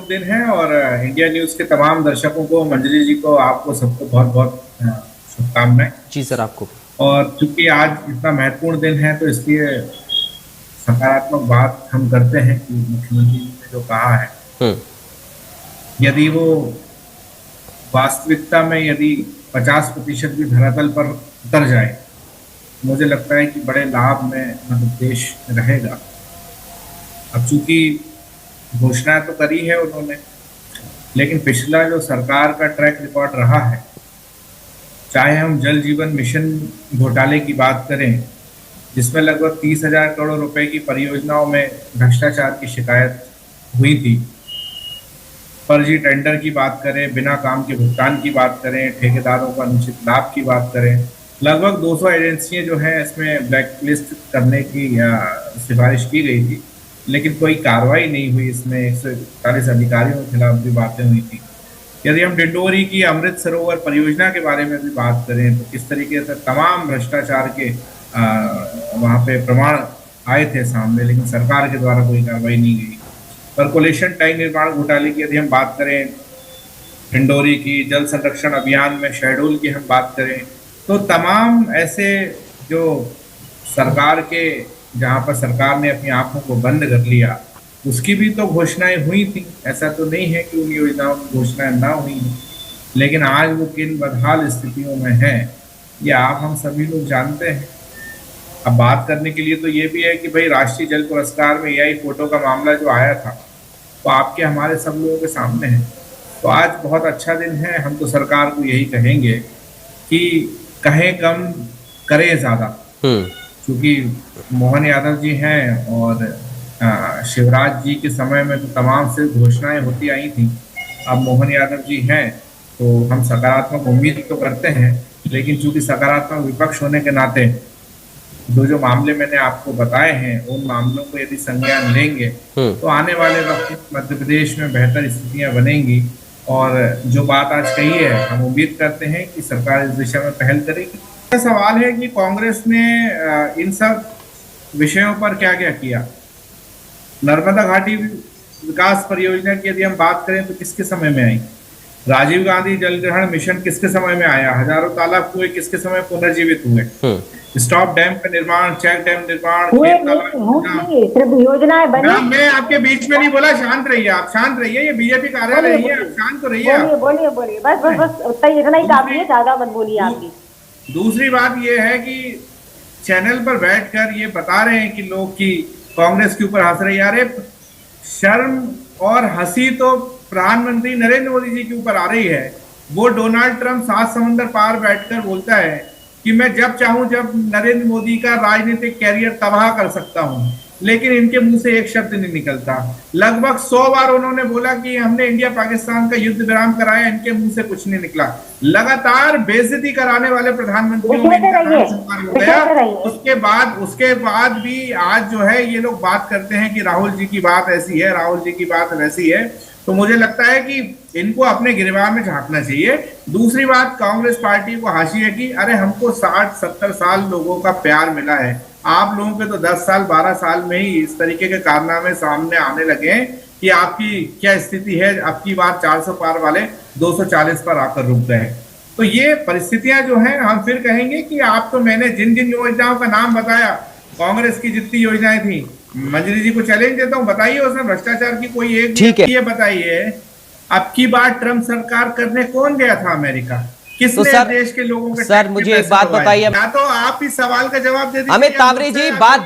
शुभ दिन है और इंडिया न्यूज के तमाम दर्शकों को, मंजरी जी को, आपको सबको बहुत बहुत शुभकामनाएं। जी सर, आपको भी। और चूंकि आज इतना महत्वपूर्ण दिन है तो इसलिए सकारात्मक बात हम करते हैं कि मुख्यमंत्री जी ने जो कहा है, हम्म। यदि वो वास्तविकता में यदि 50% भी धरातल पर उतर जाए, मुझे लगता है कि बड़े लाभ में मध्य प्रदेश रहेगा। अब चूंकि घोषणा तो करी है उन्होंने, लेकिन पिछला जो सरकार का ट्रैक रिकॉर्ड रहा है, चाहे हम जल जीवन मिशन घोटाले की बात करें, जिसमें लगभग 30,000 करोड़ रुपए की परियोजनाओं में भ्रष्टाचार की शिकायत हुई थी, फर्जी टेंडर की बात करें, बिना काम के भुगतान की बात करें, ठेकेदारों का अनुचित लाभ की बात करें, लगभग 200 एजेंसियां जो है इसमें ब्लैक लिस्ट करने की सिफारिश की गई थी, लेकिन कोई कार्रवाई नहीं हुई। इसमें 141 अधिकारियों के खिलाफ भी बातें हुई थी। यदि हम डिंडोरी की अमृत सरोवर परियोजना के बारे में भी बात करें तो किस तरीके से तमाम भ्रष्टाचार के वहां पे प्रमाण आए थे सामने, लेकिन सरकार के द्वारा कोई कार्रवाई नहीं गई। परकोलेशन टैंक निर्माण घोटाले की यदि हम बात करें, डिंडोरी की, जल संरक्षण अभियान में शहडोल की हम बात करें, तो तमाम ऐसे जो सरकार के, जहां पर सरकार ने अपनी आंखों को बंद कर लिया, उसकी भी तो घोषणाएं हुई थी। ऐसा तो नहीं है कि उन योजनाओं की घोषणाएं ना हुई, लेकिन आज वो किन बदहाल स्थितियों में है ये आप हम सभी लोग जानते हैं। अब बात करने के लिए तो ये भी है कि भाई राष्ट्रीय जल पुरस्कार में एआई फोटो का मामला जो आया था, तो आपके हमारे सब लोगों के सामने है। तो आज बहुत अच्छा दिन है। हम तो सरकार को यही कहेंगे कि कहें कम, करें ज्यादा। क्योंकि मोहन यादव जी हैं और शिवराज जी के समय में तो तमाम से घोषणाएं होती आई थी। अब मोहन यादव जी हैं तो हम सकारात्मक उम्मीद तो करते हैं, लेकिन चूंकि सकारात्मक विपक्ष होने के नाते जो मामले मैंने आपको बताए हैं, उन मामलों को यदि संज्ञान लेंगे तो आने वाले वक्त मध्य प्रदेश में बेहतर स्थितियां बनेंगी। और जो बात आज कही है, हम उम्मीद करते हैं कि सरकार इस दिशा में पहल करेगी। सवाल है कि कांग्रेस ने इन सब विषयों पर क्या क्या किया। नर्मदा घाटी विकास परियोजना की यदि हम बात करें तो किसके समय में आई? राजीव गांधी जल ग्रहण मिशन किसके समय में आया? हजारों तालाब कुएं किसके समय पुनर्जीवित हुए? स्टॉप डैम का निर्माण, चेक डैम निर्माण, सिर्फ योजनाएं बनी। मैं आपके बीच में नहीं बोला, शांत रहिए, आप शांत रहिए, ये बीजेपी कार्यालय है, आप शांत तो रहिए। बोलिए बोलिए, बस बस बस इतना ही काफी है, ज्यादा मत बोलिए आप भी। दूसरी बात ये है कि चैनल पर बैठकर ये बता रहे हैं कि लोग की कांग्रेस के ऊपर हंस रही है। अरे शर्म और हंसी तो प्रधानमंत्री नरेंद्र मोदी जी के ऊपर आ रही है। वो डोनाल्ड ट्रंप 7 समंदर पार बैठकर बोलता है कि मैं जब चाहूं जब नरेंद्र मोदी का राजनीतिक कैरियर तबाह कर सकता हूं, लेकिन इनके मुंह से एक शब्द नहीं निकलता। लगभग 100 बार उन्होंने बोला कि हमने इंडिया पाकिस्तान का युद्ध विराम कराया, इनके मुंह से कुछ नहीं निकला। लगातार बेइज्जती कराने वाले प्रधानमंत्री उसके बाद भी आज जो है ये लोग बात करते हैं कि राहुल जी की बात ऐसी है, राहुल जी की बात वैसी है। तो मुझे लगता है कि इनको अपने गिरबान में झांकना चाहिए। दूसरी बात, कांग्रेस पार्टी को हाशिए की, अरे हमको 60-70 साल लोगों का प्यार मिला है, आप लोगों के तो 10 साल 12 साल में ही इस तरीके के कारनामे सामने आने लगे कि आपकी क्या स्थिति है। अब की बार 400 पार वाले 240 पर आकर रुक गए। तो ये परिस्थितियां जो हैं, हम फिर कहेंगे कि आप तो, मैंने जिन जिन योजनाओं का नाम बताया, कांग्रेस की जितनी योजनाएं थी, मंजरी जी को चैलेंज देता हूं, बताइए उसमें भ्रष्टाचार की कोई एक ये बताइए। अब की बार ट्रंप सरकार करने कौन गया था अमेरिका? किसने तो देश के लोगों के? सर मुझे एक बात बताइए, या तो आप इस सवाल का जवाब दे दीजिए। अमित तावरे जी, बात